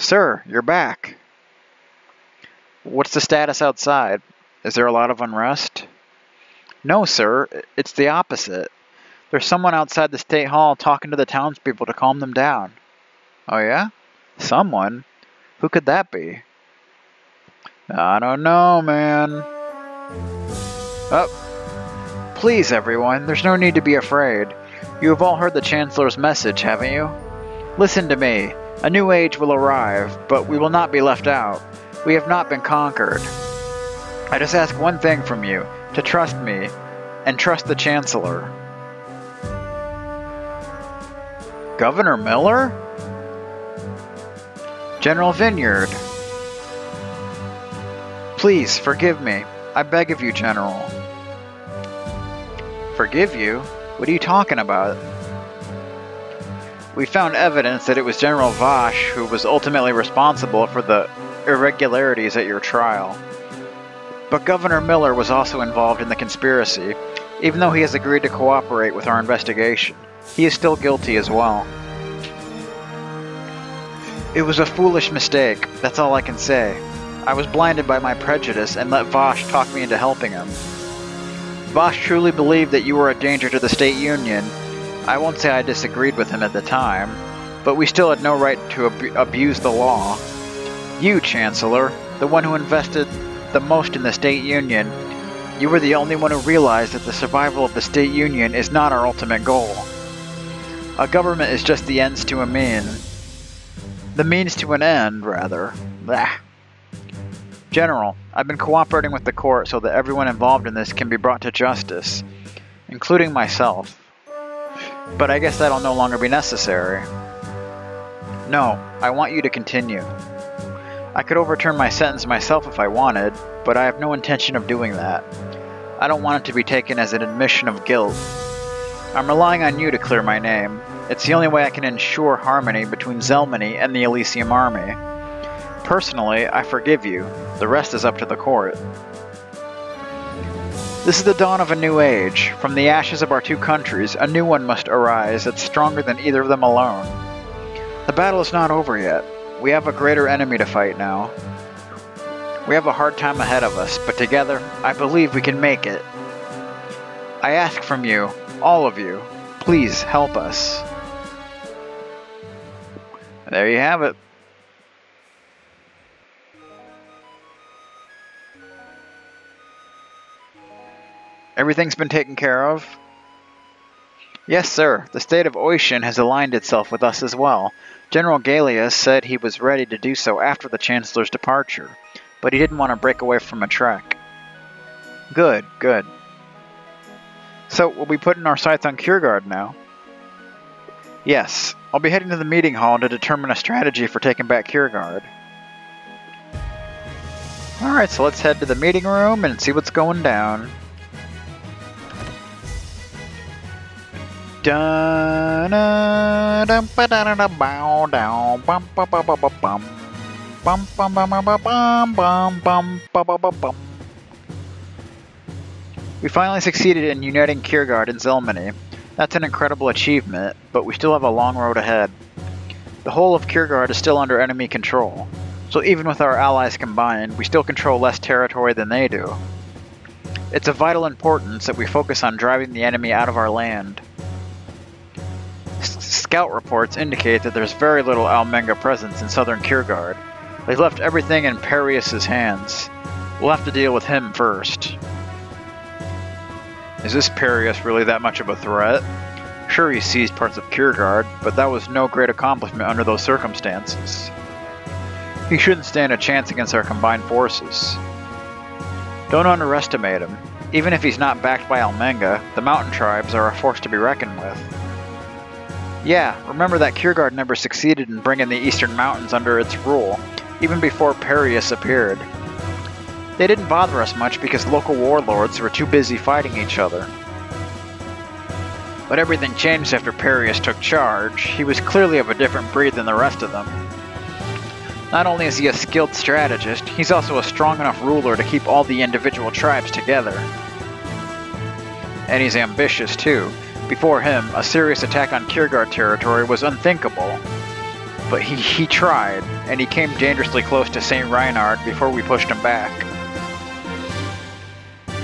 Sir, you're back. What's the status outside? Is there a lot of unrest? No, sir. It's the opposite. There's someone outside the State Hall talking to the townspeople to calm them down. Oh yeah? Someone? Who could that be? I don't know, man. Oh. Please, everyone, there's no need to be afraid. You have all heard the Chancellor's message, haven't you? Listen to me. A new age will arrive, but we will not be left out. We have not been conquered. I just ask one thing from you, to trust me, and trust the Chancellor. Governor Miller? General Vineyard. Please, forgive me. I beg of you, General. Forgive you? What are you talking about? We found evidence that it was General Vash who was ultimately responsible for the irregularities at your trial. But Governor Miller was also involved in the conspiracy. Even though he has agreed to cooperate with our investigation, he is still guilty as well. It was a foolish mistake, that's all I can say. I was blinded by my prejudice and let Vash talk me into helping him. Vash truly believed that you were a danger to the State Union. I won't say I disagreed with him at the time, but we still had no right to abuse the law. You, Chancellor, the one who invested the most in the State Union, you were the only one who realized that the survival of the State Union is not our ultimate goal. A government is just the ends to a means. The means to an end, rather. Blah. General, I've been cooperating with the court so that everyone involved in this can be brought to justice, including myself. But I guess that'll no longer be necessary. No, I want you to continue. I could overturn my sentence myself if I wanted, but I have no intention of doing that. I don't want it to be taken as an admission of guilt. I'm relying on you to clear my name. It's the only way I can ensure harmony between Zelmany and the Elysium Army. Personally, I forgive you. The rest is up to the court. This is the dawn of a new age. From the ashes of our two countries, a new one must arise that's stronger than either of them alone. The battle is not over yet. We have a greater enemy to fight now. We have a hard time ahead of us, but together, I believe we can make it. I ask from you, all of you, please help us. There you have it. Everything's been taken care of? Yes, sir. The state of Ocean has aligned itself with us as well. General Gallius said he was ready to do so after the Chancellor's departure, but he didn't want to break away from a trek. Good, good. So, we'll be putting our sights on Kiergaard now? Yes. I'll be heading to the meeting hall to determine a strategy for taking back Kiergaard. Alright, so let's head to the meeting room and see what's going down. We finally succeeded in uniting Kiergaard and Zelmany. That's an incredible achievement, but we still have a long road ahead. The whole of Kiergaard is still under enemy control, so even with our allies combined, we still control less territory than they do. It's of vital importance that we focus on driving the enemy out of our land. Scout reports indicate that there's very little Almenga presence in southern Kiergaard. They've left everything in Perius's hands. We'll have to deal with him first. Is this Perius really that much of a threat? Sure, he seized parts of Kiergaard, but that was no great accomplishment under those circumstances. He shouldn't stand a chance against our combined forces. Don't underestimate him. Even if he's not backed by Almenga, the mountain tribes are a force to be reckoned with. Yeah, remember that Kiergaard never succeeded in bringing the Eastern Mountains under its rule, even before Perius appeared. They didn't bother us much because local warlords were too busy fighting each other. But everything changed after Perius took charge. He was clearly of a different breed than the rest of them. Not only is he a skilled strategist, he's also a strong enough ruler to keep all the individual tribes together. And he's ambitious too. Before him, a serious attack on Kiergaard territory was unthinkable. But he tried, and he came dangerously close to St. Reinhard before we pushed him back.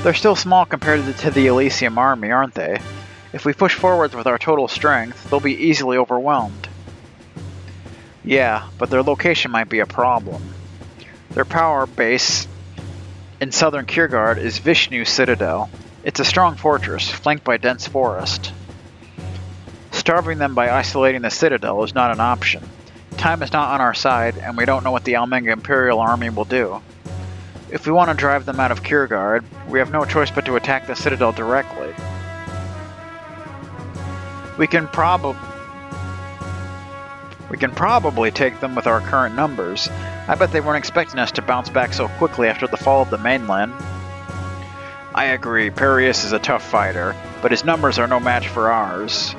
They're still small compared to the Elysium army, aren't they? If we push forwards with our total strength, they'll be easily overwhelmed. Yeah, but their location might be a problem. Their power base in southern Kiergaard is Vishnu Citadel. It's a strong fortress, flanked by dense forest. Starving them by isolating the Citadel is not an option. Time is not on our side, and we don't know what the Almenga Imperial Army will do. If we want to drive them out of Kiergaard, we have no choice but to attack the Citadel directly. We can probably take them with our current numbers. I bet they weren't expecting us to bounce back so quickly after the fall of the mainland. I agree, Perius is a tough fighter, but his numbers are no match for ours.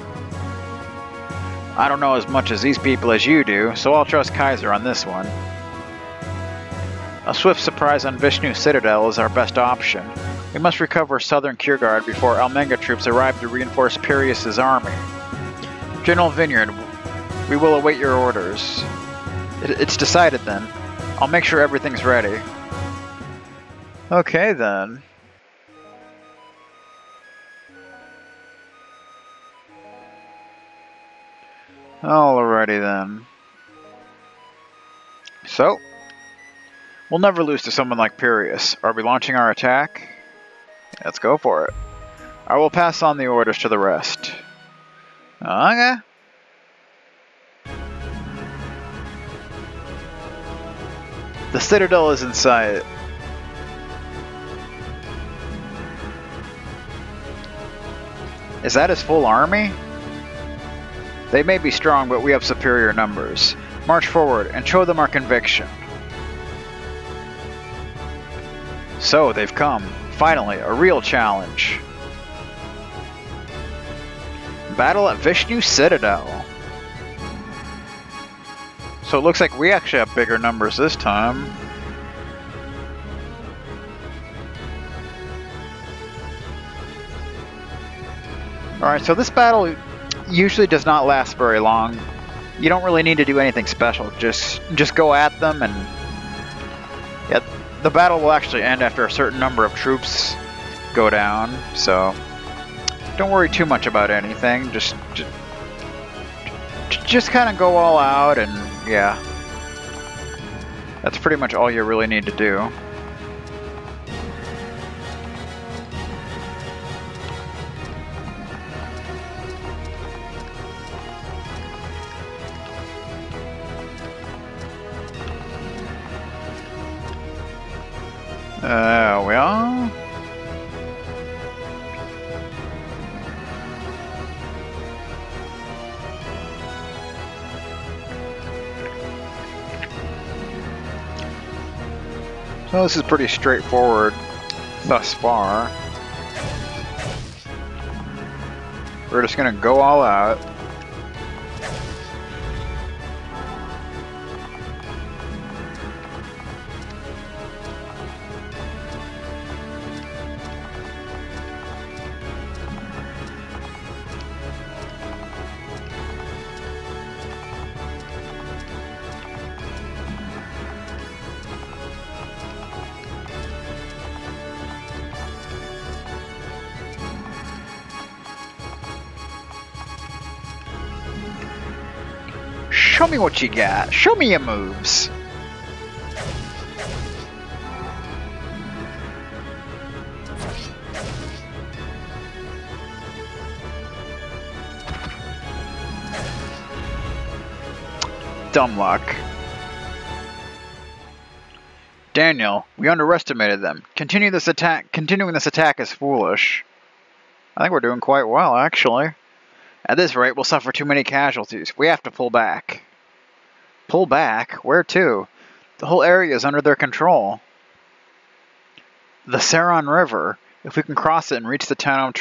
I don't know as much as these people as you do, so I'll trust Kaiser on this one. A swift surprise on Vishnu Citadel is our best option. We must recover southern Kiergaard before Almenga troops arrive to reinforce Perius's army. General Vineyard, we will await your orders. It's decided then. I'll make sure everything's ready. Okay then. Alrighty then. So, we'll never lose to someone like Perius. Are we launching our attack? Let's go for it. I will pass on the orders to the rest. Okay. The Citadel is in sight. Is that his full army? They may be strong, but we have superior numbers. March forward and show them our conviction. So, they've come. Finally, a real challenge. Battle at Vishnu Citadel. So it looks like we actually have bigger numbers this time. Alright, so this battle usually does not last very long. You don't really need to do anything special. Just go at them, and yeah, the battle will actually end after a certain number of troops go down. So don't worry too much about anything. Just kind of go all out, and yeah, that's pretty much all you really need to do. Well. So this is pretty straightforward thus far. We're just gonna go all out. Show me what you got. Show me your moves. Dumb luck. Daniel, we underestimated them. Continuing this attack is foolish. I think we're doing quite well, actually. At this rate, we'll suffer too many casualties. We have to pull back. Pull back? Where to? The whole area is under their control. The Saron River. If we can cross it and reach the town of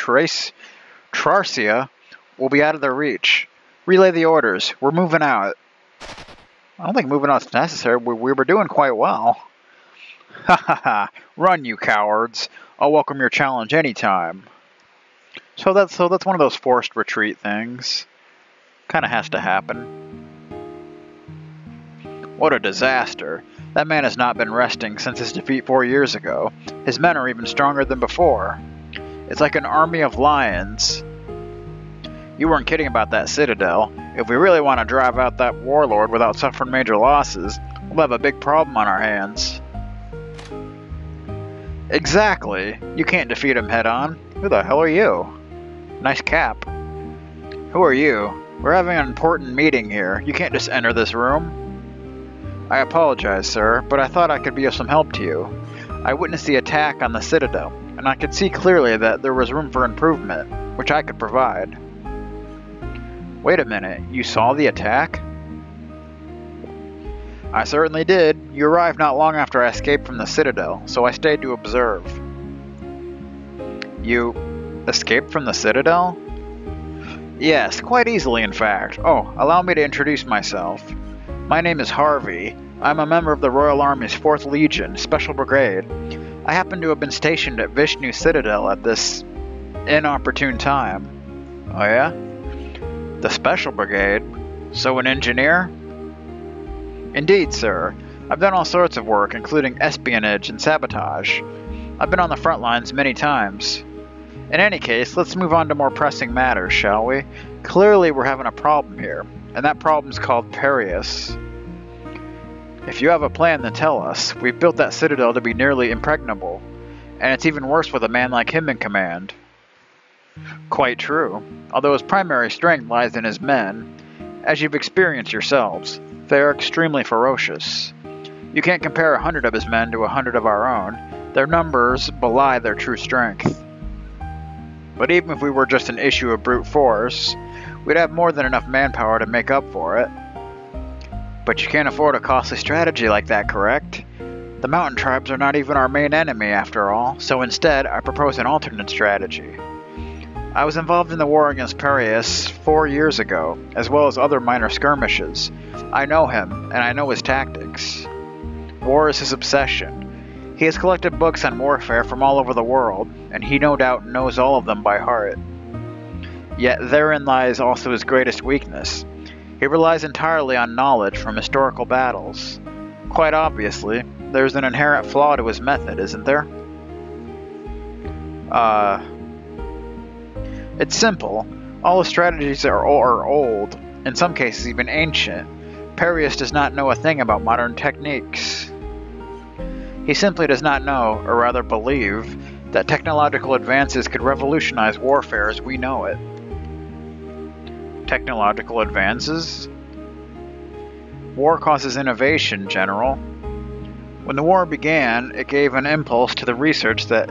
Trarcia, we'll be out of their reach. Relay the orders. We're moving out. I don't think moving out is necessary. We were doing quite well. Ha ha ha. Run, you cowards. I'll welcome your challenge anytime. So that's one of those forced retreat things. Kind of has to happen. What a disaster. That man has not been resting since his defeat 4 years ago. His men are even stronger than before. It's like an army of lions. You weren't kidding about that Citadel. If we really want to drive out that warlord without suffering major losses, we'll have a big problem on our hands. Exactly. You can't defeat him head-on. Who the hell are you? Nice cap. Who are you? We're having an important meeting here. You can't just enter this room. I apologize, sir, but I thought I could be of some help to you. I witnessed the attack on the Citadel, and I could see clearly that there was room for improvement, which I could provide. Wait a minute, you saw the attack? I certainly did. You arrived not long after I escaped from the Citadel, so I stayed to observe. You escaped from the Citadel? Yes, quite easily in fact. Oh, allow me to introduce myself. My name is Harvey. I'm a member of the Royal Army's 4th Legion, Special Brigade. I happen to have been stationed at Vishnu Citadel at this inopportune time. Oh yeah? The Special Brigade? So an engineer? Indeed, sir. I've done all sorts of work, including espionage and sabotage. I've been on the front lines many times. In any case, let's move on to more pressing matters, shall we? Clearly we're having a problem here, and that problem's called Parius. If you have a plan, then tell us. We've built that citadel to be nearly impregnable, and it's even worse with a man like him in command. Quite true, although his primary strength lies in his men. As you've experienced yourselves, they are extremely ferocious. You can't compare 100 of his men to 100 of our own. Their numbers belie their true strength. But even if we were just an issue of brute force, we'd have more than enough manpower to make up for it. But you can't afford a costly strategy like that, correct? The mountain tribes are not even our main enemy after all, so instead I propose an alternate strategy. I was involved in the war against Parius 4 years ago, as well as other minor skirmishes. I know him, and I know his tactics. War is his obsession. He has collected books on warfare from all over the world, and he no doubt knows all of them by heart. Yet therein lies also his greatest weakness. He relies entirely on knowledge from historical battles. Quite obviously, there's an inherent flaw to his method, isn't there? It's simple. All his strategies are old, in some cases even ancient. Parius does not know a thing about modern techniques. He simply does not know, or rather believe, that technological advances could revolutionize warfare as we know it. Technological advances? War causes innovation, General. When the war began, it gave an impulse to the research that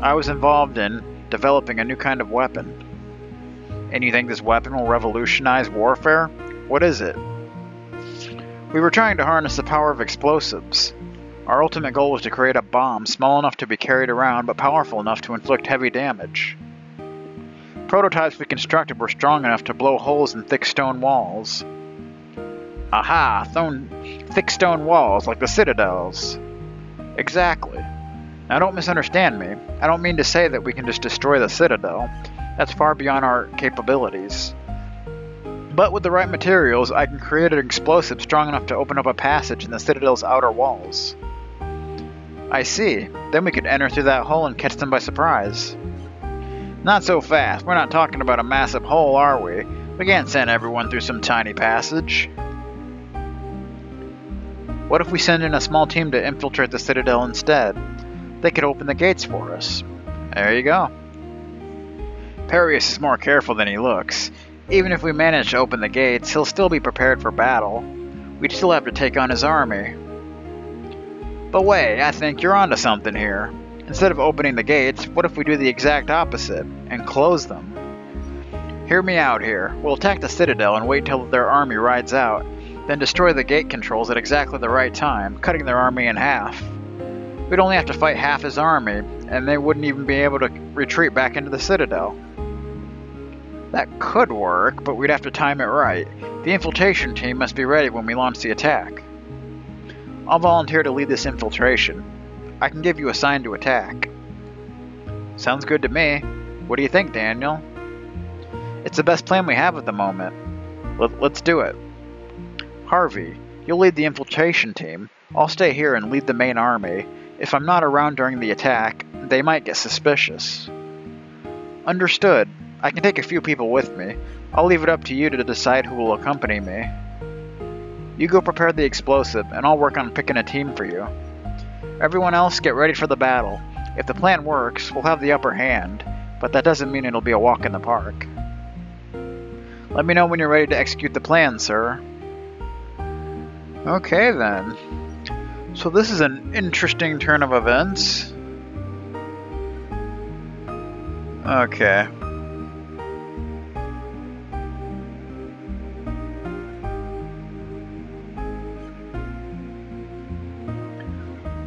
I was involved in developing a new kind of weapon. And you think this weapon will revolutionize warfare? What is it? We were trying to harness the power of explosives. Our ultimate goal was to create a bomb small enough to be carried around but powerful enough to inflict heavy damage. Prototypes we constructed were strong enough to blow holes in thick stone walls. Aha! Thick stone walls like the citadels. Exactly. Now don't misunderstand me. I don't mean to say that we can just destroy the citadel. That's far beyond our capabilities. But with the right materials, I can create an explosive strong enough to open up a passage in the citadel's outer walls. I see. Then we could enter through that hole and catch them by surprise. Not so fast. We're not talking about a massive hole, are we? We can't send everyone through some tiny passage. What if we send in a small team to infiltrate the citadel instead? They could open the gates for us. There you go. Parius is more careful than he looks. Even if we manage to open the gates, he'll still be prepared for battle. We'd still have to take on his army. But wait, I think you're onto something here. Instead of opening the gates, what if we do the exact opposite, and close them? Hear me out here. We'll attack the citadel and wait till their army rides out, then destroy the gate controls at exactly the right time, cutting their army in half. We'd only have to fight half his army, and they wouldn't even be able to retreat back into the citadel. That could work, but we'd have to time it right. The infiltration team must be ready when we launch the attack. I'll volunteer to lead this infiltration. I can give you a sign to attack. Sounds good to me. What do you think, Daniel? It's the best plan we have at the moment. Let's do it. Harvey, You'll lead the infiltration team. I'll stay here and lead the main army. If I'm not around during the attack, they might get suspicious. Understood. I can take a few people with me. I'll leave it up to you to decide who will accompany me. You go prepare the explosive, and I'll work on picking a team for you. Everyone else, get ready for the battle. If the plan works, we'll have the upper hand, but that doesn't mean it'll be a walk in the park. Let me know when you're ready to execute the plan, sir. Okay, then. So this is an interesting turn of events. Okay.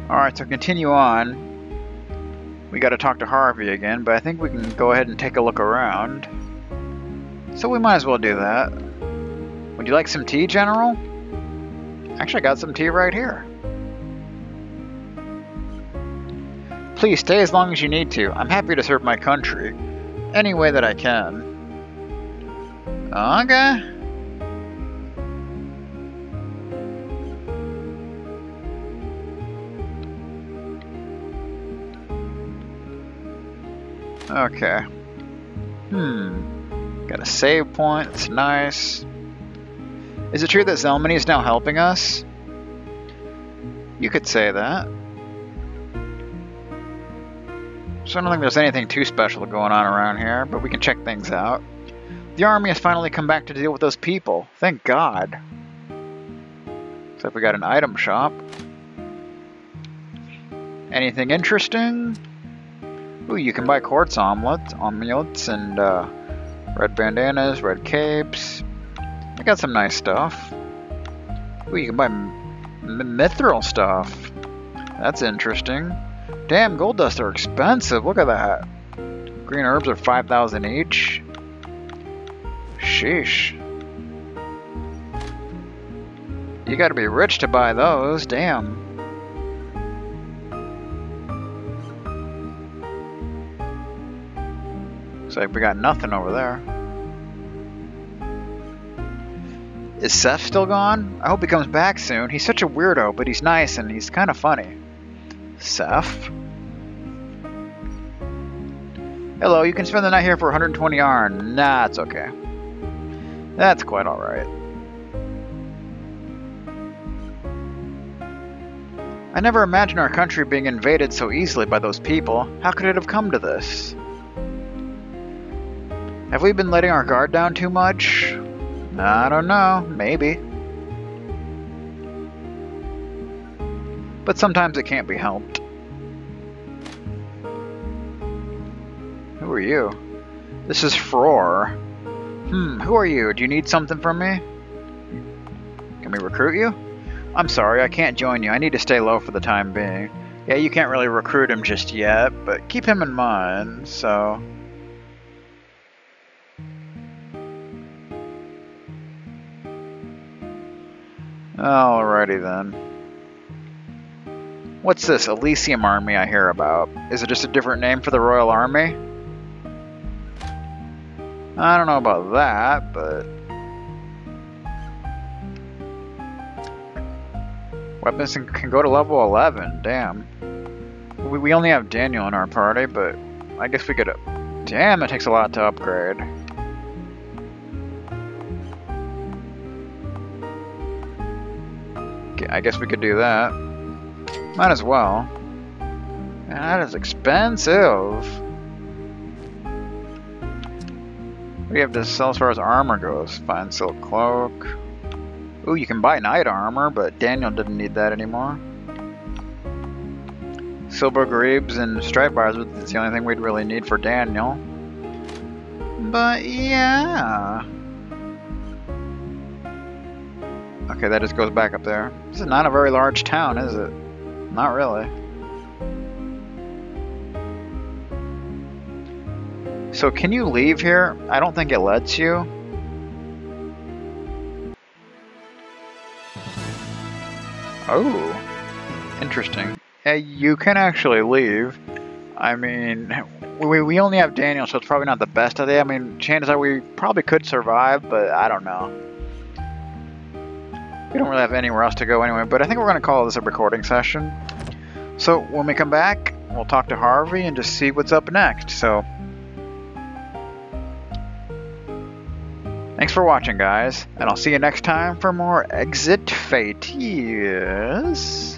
Alright, so continue on. We gotta talk to Harvey again, but I think we can go ahead and take a look around. So we might as well do that. Would you like some tea, General? Actually, I got some tea right here. Please stay as long as you need to. I'm happy to serve my country any way that I can. Okay. Okay. Got a save point. It's nice. Is it true that Zelmany is now helping us? You could say that. So I don't think there's anything too special going on around here, but we can check things out. The army has finally come back to deal with those people. Thank God. Looks like we got an item shop. Anything interesting? Ooh, you can buy quartz omelets, and red bandanas, red capes. I got some nice stuff. Ooh, you can buy mithril stuff. That's interesting. Damn, gold dust are expensive. Look at that. Green herbs are 5,000 each. Sheesh. You gotta be rich to buy those. Damn. Looks like we got nothing over there. Is Seth still gone? I hope he comes back soon. He's such a weirdo, but he's nice and he's kind of funny. Seth? Hello, you can spend the night here for 120 yarn. Nah, it's okay. That's quite alright. I never imagined our country being invaded so easily by those people. How could it have come to this? Have we been letting our guard down too much? I don't know. Maybe. But sometimes it can't be helped. Who are you? This is Fror. Who are you? Do you need something from me? Can we recruit you? I'm sorry, I can't join you. I need to stay low for the time being. Yeah, you can't really recruit him just yet, but keep him in mind, so... Alrighty then. What's this Elysium Army I hear about? Is it just a different name for the Royal Army? I don't know about that, but... Weapons can go to level 11, damn. We only have Daniel in our party, but I guess we could... Damn, it takes a lot to upgrade. Okay, I guess we could do that. Might as well. Man, that is expensive. We have to sell as far as armor goes. Fine silk cloak. Ooh, you can buy knight armor, but Daniel didn't need that anymore. Silver greaves and stripe bars is the only thing we'd really need for Daniel. But yeah. Okay, that just goes back up there. This is not a very large town, is it? Not really. So can you leave here? I don't think it lets you. Oh, interesting. Yeah, you can actually leave. I mean, we only have Daniel, so it's probably not the best idea. I mean, chances are we probably could survive, but I don't know. We don't really have anywhere else to go anyway, but I think we're going to call this a recording session. So when we come back, we'll talk to Harvey and just see what's up next. So thanks for watching, guys, and I'll see you next time for more Exit Fate. Yes.